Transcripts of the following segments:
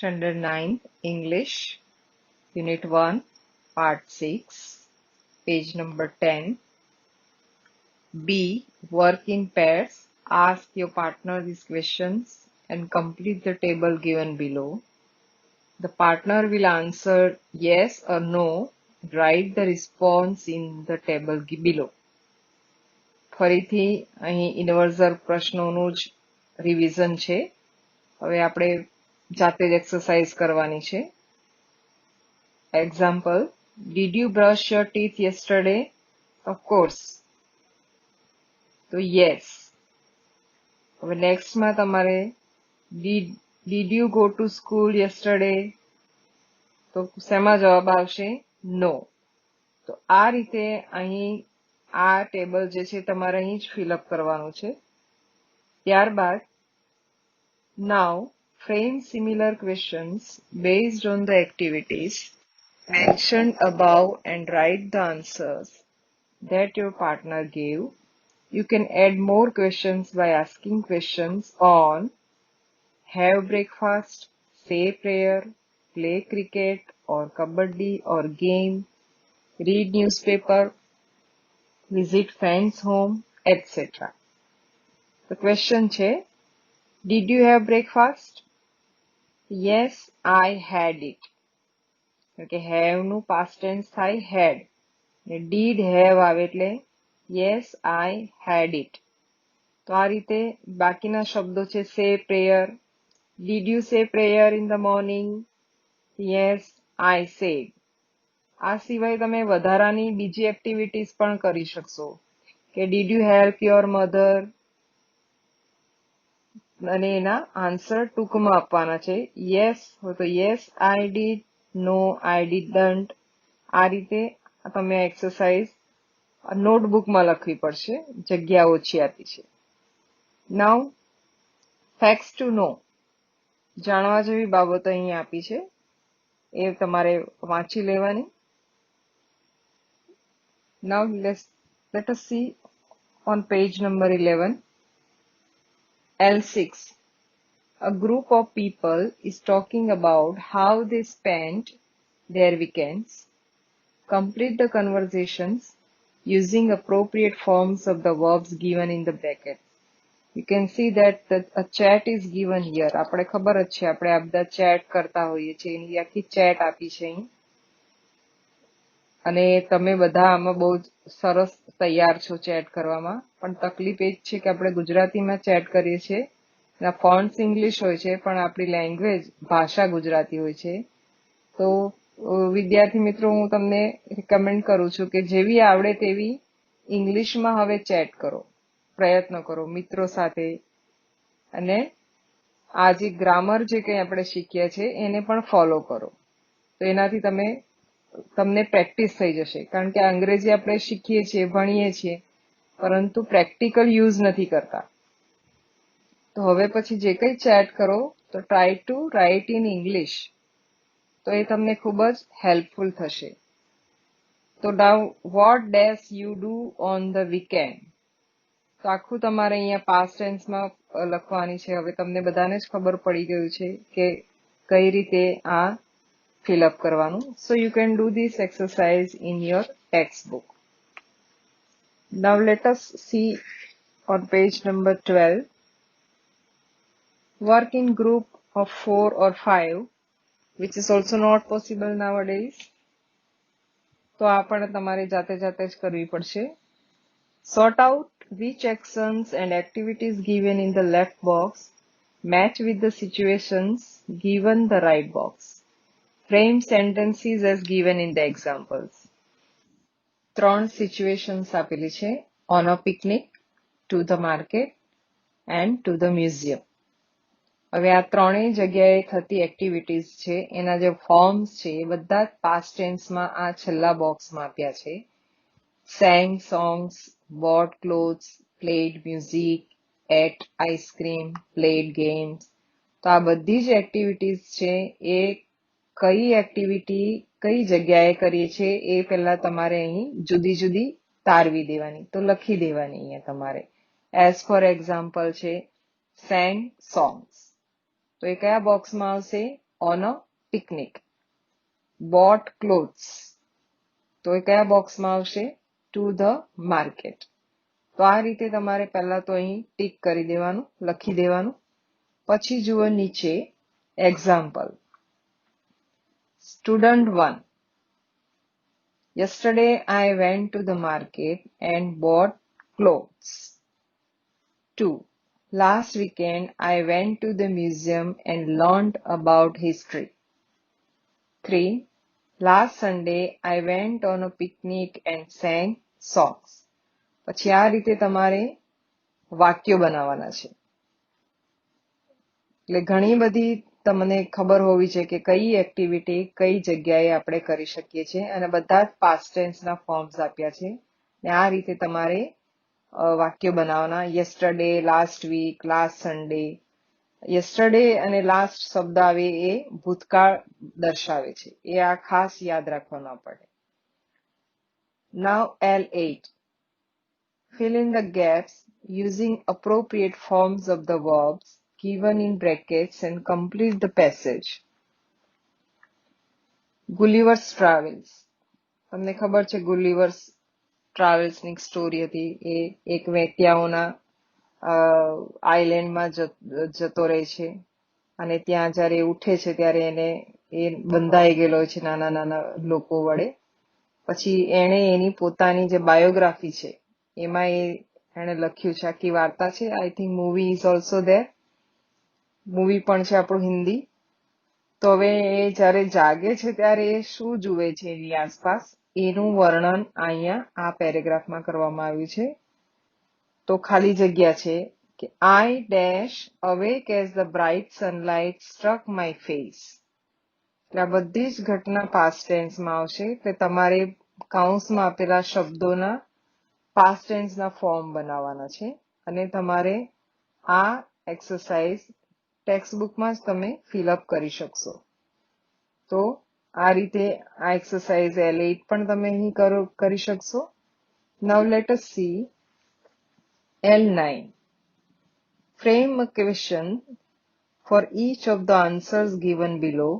Standard 9, English, Unit 1, Part 6, page number 10. B. Work in pairs. Ask your partner these questions and complete the table given below. The partner will answer yes or no. Write the response in the table below. ફરીથી અહીં ઇન્વર્ઝર પ્રશ્નોનું જ revision છે. હવે આપણે જાતે જ exercise કરવાની છે. Example, did you brush your teeth yesterday? Of course. તો yes. હવે નેક્સ્ટમાં તમારે did you go to school yesterday? તો શેમાં જવાબ આવશે? No. તો આ રીતે અહીં આ ટેબલ જે છે તમારે અહીં જ ફિલઅપ કરવાનું છે. ત્યારબાદ now frame similar questions based on the activities mentioned above and write the answers that your partner gave. You can add more questions by asking questions on have breakfast, say prayer, play cricket or kabaddi or game, read newspaper, visit friend's home, etc. The question છે, did you have breakfast? Yes, I had it. Okay, have નું past tense થાય had. Did have આવે એટલે yes, I had it. તો આ રીતે બાકીના શબ્દો છે say prayer. Did you say prayer in the morning? Yes, I said. આ સિવાય તમે વધારાની બીજી એક્ટિવિટીઝ પણ કરી શકશો કે did you help your mother? અને એના આન્સર ટૂંકમાં આપવાના છે. યસ હોય તો yes I did, no I didn't. આ રીતે તમે એક્સરસાઇઝ નોટબુકમાં લખવી પડશે, જગ્યા ઓછી આપી છે. નાઉ ફેક્ટ્સ ટુ નો, જાણવા જેવી બાબતો અહીં આપી છે, એ તમારે વાંચી લેવાની. Now let us see on page number 11. L6. A group of people is talking about how they spent their weekends. Complete the conversations using appropriate forms of the verbs given in the bracket. You can see that a chat is given here. આપણે ખબર જ છે, આપણે આ બધા chat કરતા હોઈએ છીએ, એની આખી chat આપી છે અહીં. અને તમે બધા આમાં બહુ સરસ તૈયાર છો ચેટ કરવામાં, પણ તકલીફ એ જ છે કે આપણે ગુજરાતીમાં ચેટ કરીએ છીએ, એના ફોન્ટ્સ ઇંગ્લિશ હોય છે, પણ આપણી લેંગ્વેજ ભાષા ગુજરાતી હોય છે. તો વિદ્યાર્થી મિત્રો, હું તમને રિકમેન્ડ કરું છું કે જેવી આવડે તેવી ઇંગ્લિશમાં હવે ચેટ કરો, પ્રયત્ન કરો મિત્રો સાથે. અને આ જે ગ્રામર જે કંઈ આપણે શીખ્યા છે એને પણ ફોલો કરો, તો એનાથી તમને પ્રેક્ટિસ થઈ જશે. કારણ કે અંગ્રેજી આપણે શીખીએ છીએ, ભણીએ છીએ, પરંતુ પ્રેક્ટિકલ યુઝ નથી કરતા. તો હવે પછી જે કંઈ ચેટ કરો તો try to write in English, તો એ તમને ખૂબ જ હેલ્પફુલ થશે. તો now what does you do on the weekend, તો આખું તમારે અહીંયા પાસ્ટ ટેન્સમાં લખવાની છે. હવે તમને બધાને જ ખબર પડી ગયું છે કે કઈ રીતે આ fill-up કરવાનું. So you can do this exercise in your textbook. Now let us see on page number 12. Work in group of 4 or 5, which is also not possible nowadays. તો આ પણ તમારે જાતે જાતે જ કરવી પડશે. Sort out which actions and activities given in the left box match with the situations given the right box. Frame sentences as given in the examples. 3 situations આપેલી છે: on a picnic, to the market and to the museum. હવે આ ત્રણેય જગ્યાએ થતી activities છે, એના જે ફોર્મ્સ છે એ બધા પાસ્ટ ટેન્સમાં આ છેલ્લા બોક્સમાં આપ્યા છે. sang songs, bought clothes, played music, ate ice cream, played games. તો આ બધી જ એક્ટિવિટીઝ છે એ કઈ એક્ટિવિટી કઈ જગ્યાએ કરીએ છીએ એ પહેલા તમારે અહીં જુદી જુદી તારવી દેવાની, તો લખી દેવાની અહીંયા તમારે. એઝ ફોર એક્ઝામ્પલ છે sang songs, તો એ કયા બોક્સમાં આવશે? on a picnic. Bought clothes. તો એ કયા બોક્સમાં આવશે? To the market. તો આ રીતે તમારે પહેલા તો અહીં ટીક કરી દેવાનું, લખી દેવાનું. પછી જુઓ નીચે example. Student 1. Yesterday I went to the market and bought clothes. 2. Last weekend I went to the museum and learned about history. 3. Last Sunday I went on a picnic and sang songs. પછી આ રીતે તમારે વાક્યો બનાવવાના છે. એટલે ઘણી બધી તમને ખબર હોવી છે કે કઈ એક્ટિવિટી કઈ જગ્યાએ આપણે કરી શકીએ છીએ અને બધા જ પાસ્ટ ટેન્સના ફોર્મ્સ આપ્યા છે. ને આ રીતે તમારે વાક્યો બનાવવાના. Yesterday, last week, last Sunday. Yesterday અને લાસ્ટ શબ્દ આવે એ ભૂતકાળ દર્શાવે છે. એ આ ખાસ યાદ રાખવાનું આપણે. Now L8. Fill in the gaps using appropriate forms of the verbs given in brackets and complete the passage. Gulliver's Travels. તમને ખબર છે ગુલિવર્સ ટ્રાવેલ્સની સ્ટોરી હતી. એ એક ત્યાંના આઇલેન્ડમાં જતો રહે છે અને ત્યાં જ્યારે ઉઠે છે ત્યારે એને એ બંધાઈ ગયેલો છે નાના નાના લોકો વડે. પછી એણે એની પોતાની જે બાયોગ્રાફી છે એમાં એણે લખ્યું છે, આખી વાર્તા છે. I think movie is also there. Movie પણ છે આપણું હિન્દી. તો હવે એ જ્યારે જાગે છે ત્યારે એ શું જુએ છે એની આસપાસ એનું વર્ણન અહીંયા આ પેરેગ્રાફમાં કરવામાં આવ્યું છે. તો ખાલી જગ્યા છે કે I dash awake as the bright sunlight struck my face. એટલે આ બધી જ ઘટના પાસ્ટ ટેન્સમાં આવશે. એટલે તમારે કૌંસમાં આપેલા શબ્દોના પાસ્ટ ટેન્સના ફોર્મ બનાવવાના છે અને તમારે આ એક્સરસાઇઝ ટેક્સ્ટ બુકમાં જ તમે ફિલઅપ કરી શકશો. તો આ રીતે આ એક્સરસાઇઝ L8 પણ તમે અહીં કરી શકશો. Now let us see L9. Frame a question for each of the answers given below.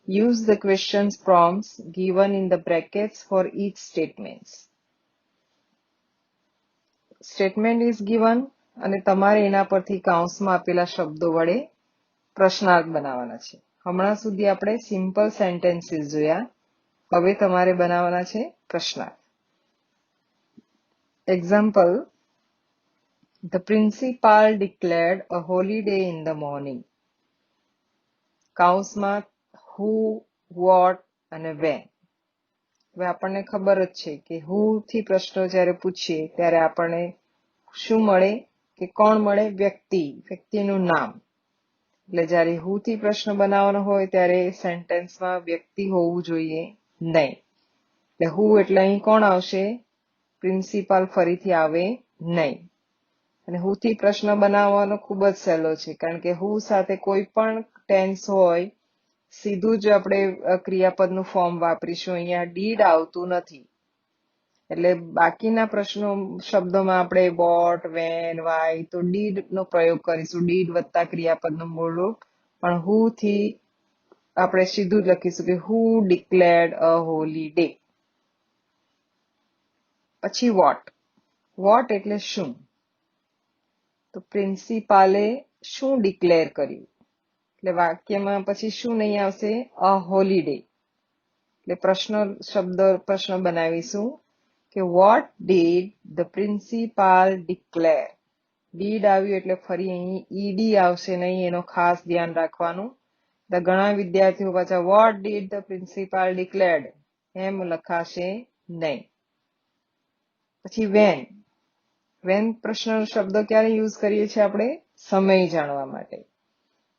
Use the questions prompts given in the brackets for each statement. Statement is given અને તમારે એના પરથી કૌંસમાં આપેલા શબ્દો વડે પ્રશ્નાર્થ બનાવવાના છે. હમણાં સુધી આપણે સિમ્પલ સેન્ટેન્સીસ જોયા. હવે તમારે બનાવવાના છે પ્રશ્નાર્થ. Example. The principal declared a holiday in the morning. કૌંસમાં who, what અને when. હવે આપણને ખબર જ છે કે who થી પ્રશ્નો જ્યારે પૂછીએ ત્યારે આપણને શું મળે કે કોણ મળે? વ્યક્તિ, વ્યક્તિનું નામ. એટલે જ્યારે who થી પ્રશ્ન બનાવવાનો હોય ત્યારે સેન્ટેન્સમાં વ્યક્તિ હોવું જોઈએ નહીં. એટલે who એટલે અહીં કોણ આવશે? પ્રિન્સિપાલ ફરીથી આવે નહીં. અને who થી પ્રશ્ન બનાવવાનો ખૂબ જ સહેલો છે, કારણ કે who સાથે કોઈ પણ ટેન્સ હોય સીધું જ આપણે ક્રિયાપદનું ફોર્મ વાપરીશું. અહીંયા ડીડ આવતું નથી. એટલે બાકીના પ્રશ્નો શબ્દોમાં આપણે વોટ, વેન, વાય તો ડીડ નો પ્રયોગ કરીશું. ડીડ વત્તા ક્રિયાપદનું મૂળ રૂપ. પણ who થી આપણે સીધું જ લખીશું કે who declared a holiday. પછી વોટ. વોટ એટલે શું? તો પ્રિન્સિપાલે શું ડિક્લેર કર્યું? એટલે વાક્યમાં પછી શું નહીં આવશે? અ હોલિડે. એટલે પ્રશ્ન બનાવીશું કે vote did the principal declare. Did આવ્યું એટલે ફરી અહીં ઈડી આવશે નહીં, એનો ખાસ ધ્યાન રાખવાનું. ઘણા વિદ્યાર્થીઓ પાછા what did the principal declared એમ લખાશે નહીં. પછી વેન. વેન પ્રશ્ન શબ્દ ક્યારે યુઝ કરીએ છીએ આપણે? સમય જાણવા માટે.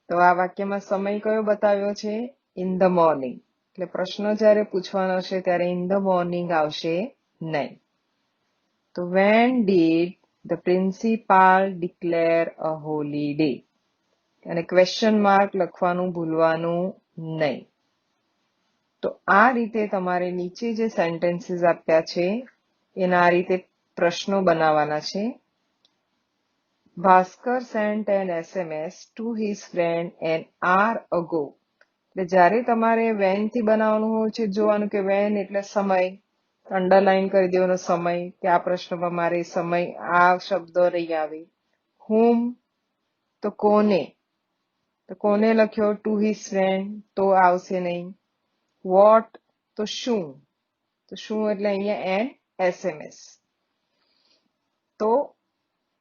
તો આ વાક્યમાં સમય કયો બતાવ્યો છે? In the morning. એટલે પ્રશ્ન જ્યારે પૂછવાનો છે ત્યારે ઇન ધ મોર્નિંગ આવશે નહીં. તો when did the principal declare a holiday. અને ક્વેશ્ચન માર્ક લખવાનું ભૂલવાનું નહીં. તો આ રીતે તમારે નીચે જે સેન્ટેન્સીસ આપ્યા છે એના આ રીતે પ્રશ્નો બનાવવાના છે. Bhaskar sent an SMS to his friend an hour ago એટલે જ્યારે તમારે વેન થી બનાવવાનું હોય છે જોવાનું કે વેન એટલે સમય, અંડરલાઈન કરી દેવાનો સમય કે આ પ્રશ્નમાં મારે સમય આ શબ્દ નહીં આવે. whom તો કોને, તો કોને લખ્યો ટુ હિઝ ફ્રેન્ડ તો આવશે નહીં. વોટ તો શું, તો શું એટલે અહીંયા એન એસએમએસ. તો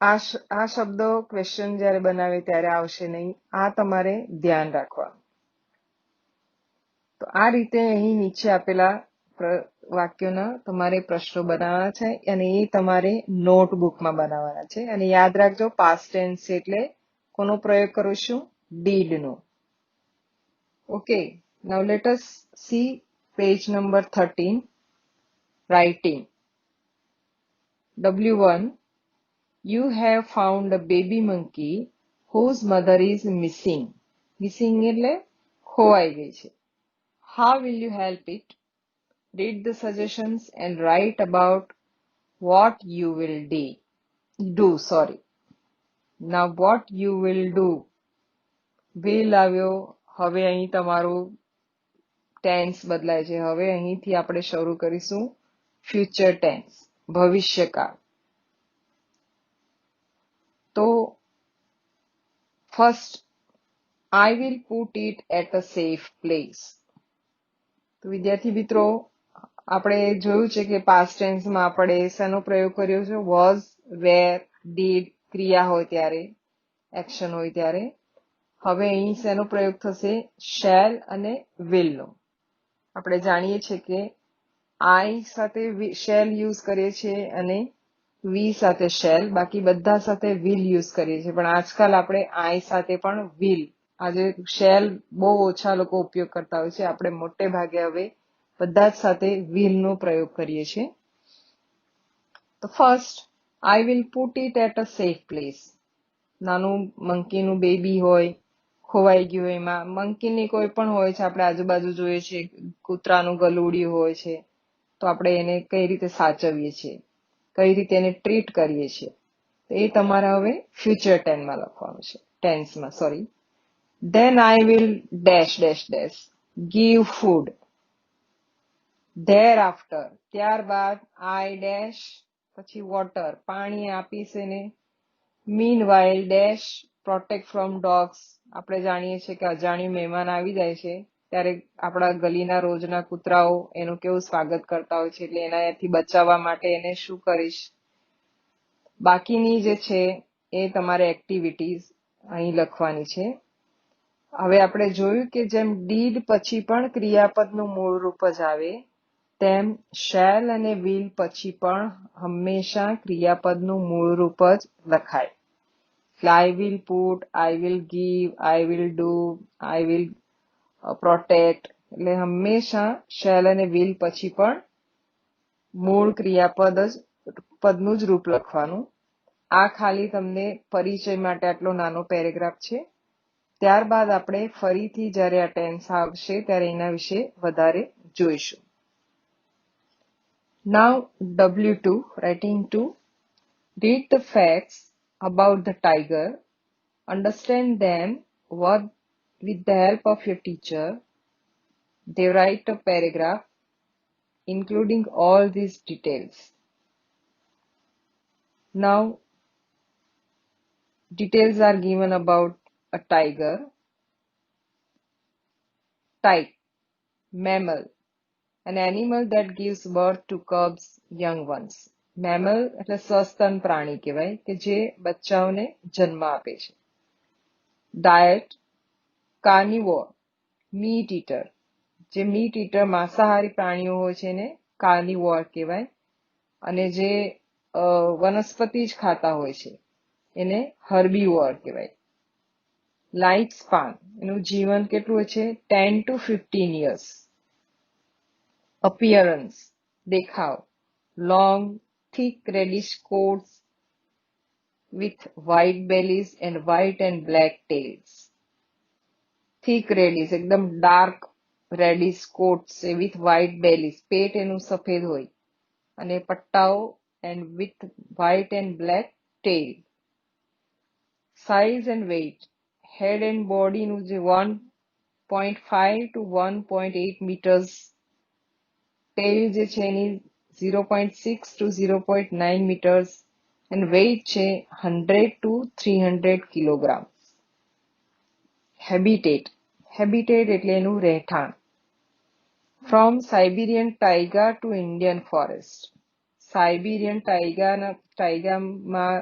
આ શબ્દો ક્વેશ્ચન જ્યારે બનાવે ત્યારે આવશે નહીં. આ તમારે ધ્યાન રાખવાનું. તો આ રીતે અહીં નીચે આપેલા વાક્યોના તમારે પ્રશ્નો બનાવવાના છે અને એ તમારે નોટબુકમાં બનાવવાના છે. અને યાદ રાખજો પાસ્ટ ટેન્સ એટલે કોનો પ્રયોગ કરું છું, did no. Okay, now let us see page number 13, writing. W1, you have found a baby monkey whose mother is missing. Missing એટલે ખોવાઈ ગઈ છે. How will you help it? Read the suggestions and write about what you will do. Now what you will do. will આવ્યો. હવે અહીં તમારું tense બદલાય છે. હવે અહીંથી આપણે શરૂ કરીશું ફ્યુચર ટેન્સ, ભવિષ્યકાળ. તો first, I will put it at a safe place. તો વિદ્યાર્થી મિત્રો, આપણે જોયું છે કે પાસ્ટ ટેન્સમાં આપણે શેનો પ્રયોગ કર્યો છે, વોઝ, વેર, ડીડ, ક્રિયા હોય ત્યારે, એક્શન હોય ત્યારે. હવે અહીં શેનો પ્રયોગ થશે, શેલ અને વિલ નો. આપણે જાણીએ છીએ કે આઈ સાથે શેલ યુઝ કરીએ છીએ અને વી સાથે શેલ, બાકી બધા સાથે વિલ યુઝ કરીએ છીએ. પણ આજકાલ આપણે આઈ સાથે પણ વિલ, આજે શેલ બહુ ઓછા લોકો ઉપયોગ કરતા હોય છે. આપણે મોટે ભાગે હવે બધા જ સાથે will નો પ્રયોગ કરીએ છીએ. તો first, I will put it at a safe place. નાનું મંકીનું બેબી હોય, ખોવાઈ ગયું હોય, એમાં મંકીની કોઈ પણ હોય છે, આપણે આજુબાજુ જોઈએ છીએ, કૂતરાનું ગલુડિયું હોય છે, તો આપણે એને કઈ રીતે સાચવીએ છીએ, કઈ રીતે એને ટ્રીટ કરીએ છીએ, તો એ તમારે હવે ફ્યુચર ટેન્સમાં sorry. Then I will dash dash dash give food. Thereafter, ત્યારબાદ I dash પછી water પાણી આપીશ એને. Meanwhile dash protect from dogs. આપણે જાણીએ છીએ કે અજાણ્યું મહેમાન આવી જાય છે ત્યારે આપણા ગલીના રોજના કૂતરાઓ એનું કેવું સ્વાગત કરતા હોય છે, એટલે એનાથી બચાવવા માટે એને શું કરીશ. બાકીની જે છે એ તમારે એક્ટિવિટીઝ અહીં લખવાની છે. હવે આપણે જોયું કે જેમ ડીડ પછી પણ ક્રિયાપદનું મૂળ રૂપ જ આવે, તેમ શેલ અને વિલ પછી પણ હંમેશા ક્રિયાપદનું મૂળ રૂપ જ લખાય. આઈ will put, I will give, I will do, I will protect, એટલે હંમેશા શેલ અને વિલ પછી પણ મૂળ ક્રિયાપદનું જ રૂપ લખવાનું. આ ખાલી તમને પરિચય માટે આટલો નાનો પેરેગ્રાફ છે. ત્યારબાદ આપણે ફરીથી જ્યારે આ ટેન્સ આવશે ત્યારે એના વિશે વધારે જોઈશું. Now W2, writing 2, read the facts about the tiger, understand them with the help of your teacher. They write a paragraph including all these details. Now details are given about a tiger. Type, mammal, an animal that gives birth to cubs, young ones. Mammal એટલે સસ્તન પ્રાણી કહેવાય કે જે બચ્ચાઓને જન્મ આપે છે. Diet, કાર્નિવોર, meet eater, જે મીટ ઈટર માંસાહારી પ્રાણીઓ હોય છે એને કાર્નિવોર કહેવાય, અને જે વનસ્પતિ જ ખાતા હોય છે એને હર્બીવોર કહેવાય. લાઈફ સ્પાન, એનું જીવન કેટલું હોય છે, 10 to 15 years. Appearance, દેખાવ, long, thick reddish coats with white bellies and white and black tails. Thick reddish, એકદમ dark reddish coats with white bellies, પેટ એનું સફેદ હોય અને પટ્ટાઓ and with white and black tail. Size and weight, head and body નું જે 1 0.5 to 1.8 meters. ટેલ જે છે એની 0.6 to 0.9 meters. and weight છે 100 to 300 kilogram. Habitat એટલે એનું રહેઠાણ. From Siberian taiga to Indian forest. Siberian ટાઇગામાં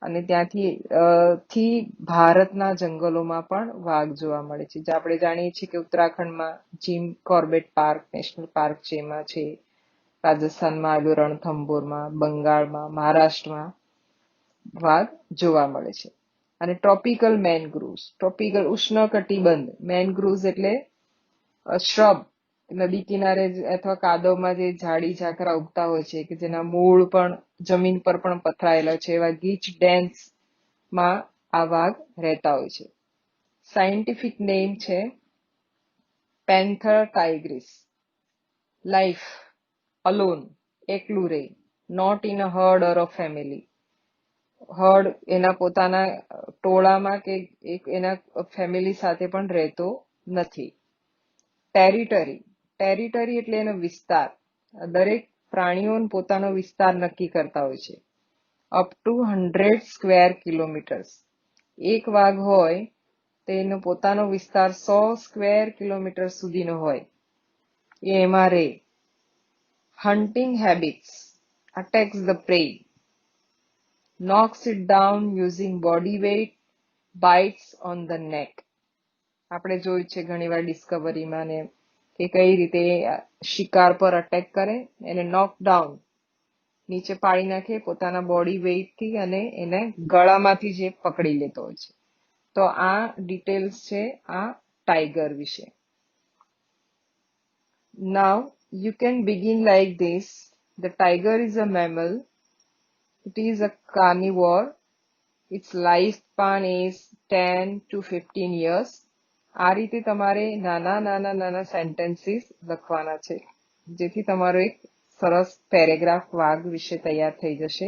અને ત્યાંથી ભારતના જંગલોમાં પણ વાઘ જોવા મળે છે. જે આપણે જાણીએ છીએ કે ઉત્તરાખંડમાં Jim Corbett park national park છે એમાં છે, રાજસ્થાનમાં આવ્યો રણથંભોરમાં, બંગાળમાં, મહારાષ્ટ્રમાં વાઘ જોવા મળે છે. અને ટ્રોપિકલ ઉષ્ણકટિબંધ મેનગ્રુવ્સ એટલે શ્રબ, નદી કિનારે અથવા કાદવમાં જે ઝાડી ઝાકરા ઉગતા હોય છે કે જેના મૂળ પણ જમીન પર પણ પથરાયેલા છે એવા ગીચ ડેન્સ માં આ વાઘ રહેતા હોય છે. સાયન્ટિફિક નેમ છે પેન્થર ટાઇગ્રિસ. લાઈફ અલોન, એકલું રહે, not in a herd or a family. Herd એના પોતાના ટોળામાં કે એના ફેમિલી સાથે પણ રહેતો નથી. ટેરિટરી એટલે એનો વિસ્તાર. દરેક પ્રાણીઓ પોતાનો વિસ્તાર નક્કી કરતા હોય છે. Up to 100 square kilometres. એક વાઘ હોય તો એનો પોતાનો વિસ્તાર 100 સ્ક્વેર કિલોમીટર સુધીનો હોય. એ એમાં રહે. Hunting habits. Attacks the pre. knocks it down using body weight, bites on the neck. આપણે જોયું છે ઘણીવાર ડિસ્કવરીમાં ને કે કઈ રીતે શિકાર પર અટેક કરે, એને નોક ડાઉન નીચે પાડી નાખે પોતાના બોડી વેઇટથી અને એને ગળામાંથી જે પકડી લેતો હોય છે. તો આ ડિટેલ્સ છે આ ટાઈગર વિશે. Now you can begin like this. The tiger is a mammal. It is a carnivore. Its lifespan is 10 to 15 years. આ રીતે તમારે નાના સેન્ટેન્સીસ લખવાના છે જેથી તમારો એક સરસ પેરેગ્રાફ વાઘ વિશે તૈયાર થઈ જશે.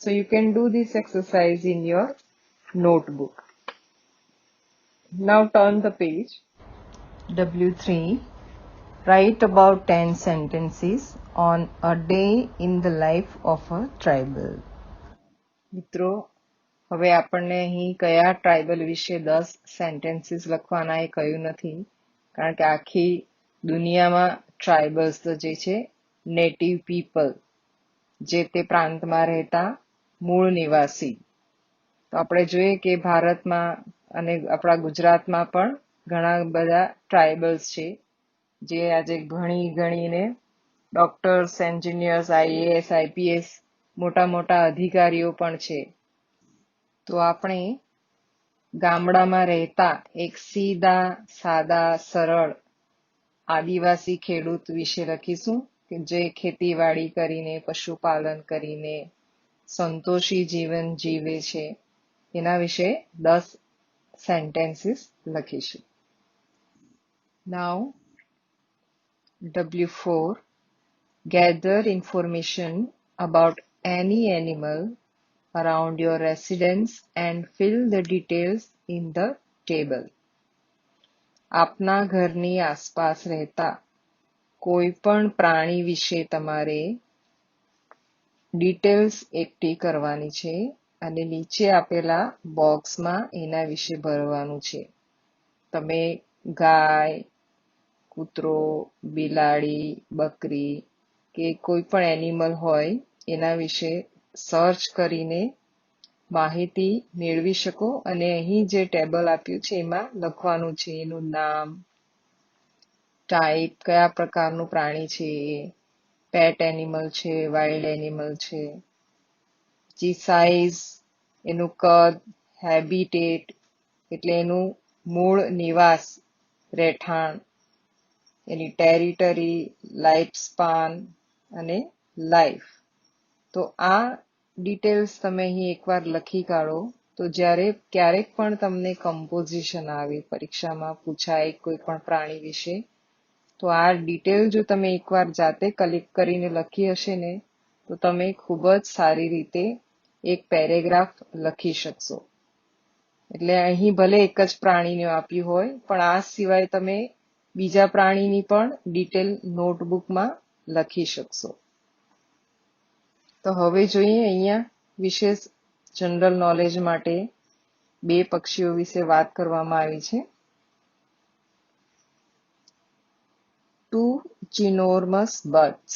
So you can do this exercise in your notebook. Now turn the page. W3. Write about 10 sentences on a day in the life of a tribal. મિત્રો, હવે આપણને અહીં કયા ટ્રાઇબલ વિશે 10 સેન્ટેન્સીસ લખવાના એ કહ્યું નથી, કારણ કે આખી દુનિયામાં ટ્રાઇબલ્સ તો જે છે નેટિવ પીપલ, જે તે પ્રાંતમાં રહેતા મૂળ નિવાસી. તો આપણે જોઈએ કે ભારતમાં અને આપણા ગુજરાતમાં પણ ઘણા બધા ટ્રાઇબલ્સ છે જે આજે ગણીને ડોક્ટર્સ, એન્જિનિયર્સ, આઈએએસ, આઈપીએસ મોટા અધિકારીઓ પણ છે. તો આપણે ગામડામાં રહેતા એક સીધા સાદા સરળ આદિવાસી ખેડૂત વિશે લખીશું કે જે ખેતીવાડી કરીને પશુપાલન કરીને સંતોષી જીવન જીવે છે. એના વિશે 10 સેન્ટેન્સીસ લખીશું. Now W4. Gather information about any animal around your residence and fill the details in the table. આપના ઘરની આસપાસ રહેતા કોઈ પણ પ્રાણી વિશે તમારે ડિટેલ્સ એકઠી કરવાની છે અને નીચે આપેલા બોક્સમાં એના વિશે ભરવાનું છે. તમે ગાય, કૂતરો, બિલાડી, બકરી કે કોઈ પણ એનિમલ હોય એના વિશે સર્ચ કરીને માહિતી મેળવી શકો અને અહીં જે ટેબલ આપ્યું છે એમાં લખવાનું છે એનું નામ, ટાઈપ, કયા પ્રકારનું પ્રાણી છે, પેટ એનિમલ છે, વાઇલ્ડ એનિમલ છે, પછી સાઇઝ, એનું કદ, હેબિટેટ એટલે એનું મૂળ નિવાસ, રહેઠાણ, એની ટેરિટરી, લાઈફ સ્પાન અને લાઈફ. તો આ ડિટેલ્સ તમે અહીં એકવાર લખી કાઢો તો જ્યારે ક્યારેક પણ તમને કમ્પોઝિશન આવે, પરીક્ષામાં પૂછાય કોઈ પણ પ્રાણી વિશે, તો આ ડિટેલ જો તમે એકવાર જાતે કલેક્ટ કરીને લખી હશે ને તો તમે ખૂબ જ સારી રીતે એક પેરેગ્રાફ લખી શકશો. એટલે અહીં ભલે એક જ પ્રાણીને આપ્યું હોય પણ આ સિવાય તમે બીજા પ્રાણીની પણ ડિટેલ નોટબુકમાં લખી શકશો. તો હવે જોઈએ અહીંયા વિશેષ જનરલ નોલેજ માટે બે પક્ષીઓ વિશે વાત કરવામાં આવી છે. Two ginormous birds.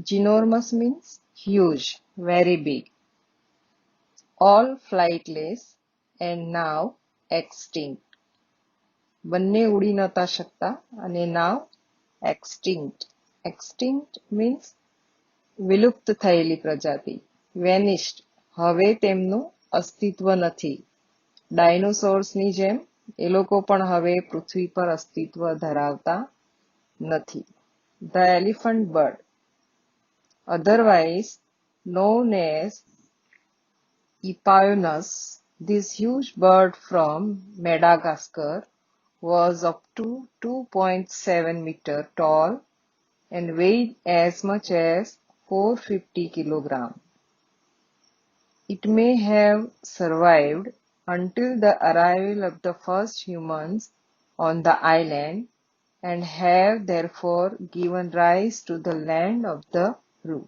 Ginormous means huge, very big. All flightless and now extinct. બંને ઉડી નતા શકતા અને now extinct. Extinct means વિલુપ્ત થયેલી પ્રજાતિ. Vanished. હવે તેમનું અસ્તિત્વ નથી. ડાયનોસોર્સની જેમ એ લોકો પણ હવે પૃથ્વી પર અસ્તિત્વ ધરાવતા નથી. The elephant bird, otherwise known as Epaionus, this huge bird from Madagascar was up to 2.7 meter tall and weighed as much as 450 kilograms. It may have survived until the arrival of the first humans on the island and have therefore given rise to the land of the Ru.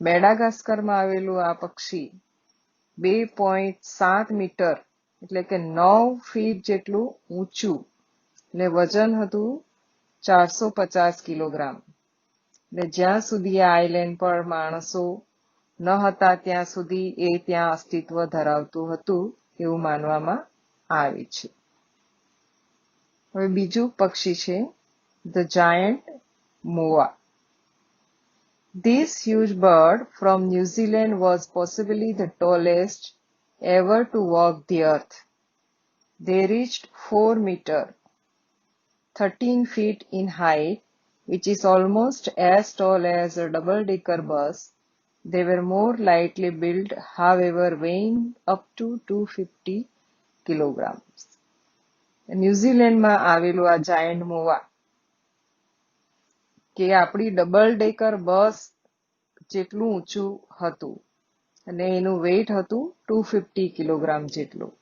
મેડાગાસ્કરમાં આવેલું આ પક્ષી 2.7 metre એટલે કે 9 fit જેટલું ઊંચું એટલે વજન હતું 450 કિલોગ્રામ. એટલે જ્યાં સુધી આ આઇલેન્ડ પર માણસો ન હતા ત્યાં સુધી એ ત્યાં અસ્તિત્વ ધરાવતું હતું એવું માનવામાં આવે છે. હવે બીજું પક્ષી છે the giant moa. This huge bird from New Zealand was possibly the tallest ever to walk the earth. They reached 4 meter, 13 feet in height, which is almost as tall as a double-decker bus. They were more lightly built, however, weighing up to 250 kilograms. ન્યુઝીલેન્ડમાં આવેલું આ giant મોવા કે આપણી double decker બસ જેટલું ઊંચું હતું અને એનું weight હતું 250 કિલોગ્રામ જેટલું.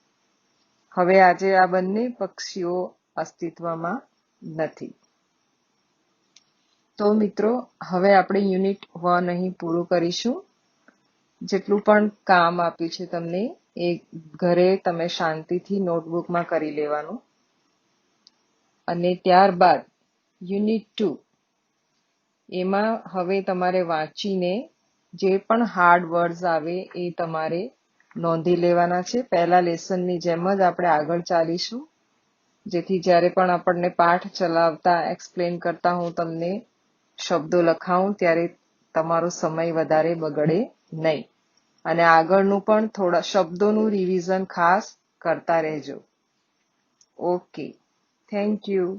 હવે આજે આ બંને પક્ષીઓ અસ્તિત્વમાં નથી. તો મિત્રો હવે આપણે યુનિટ 1 અહીં પૂરું કરીશું. જેટલું પણ કામ આપ્યું છે તમને એ ઘરે તમે શાંતિથી નોટબુકમાં કરી લેવાનું. અને ત્યારબાદ યુનિટ 2 એમાં હવે તમારે વાંચીને જે પણ હાર્ડ વર્ડ્સ આવે એ તમારે નોંધી લેવાના છે. પહેલા લેસનની જેમ જ આપણે આગળ ચાલીશું, જેથી જ્યારે પણ આપણને પાઠ ચલાવતા એક્સપ્લેન કરતા હું તમને શબ્દો લખાવું ત્યારે તમારો સમય વધારે બગડે નહીં. અને આગળનું પણ થોડા શબ્દોનું રિવિઝન ખાસ કરતા રહેજો. Okay, thank you.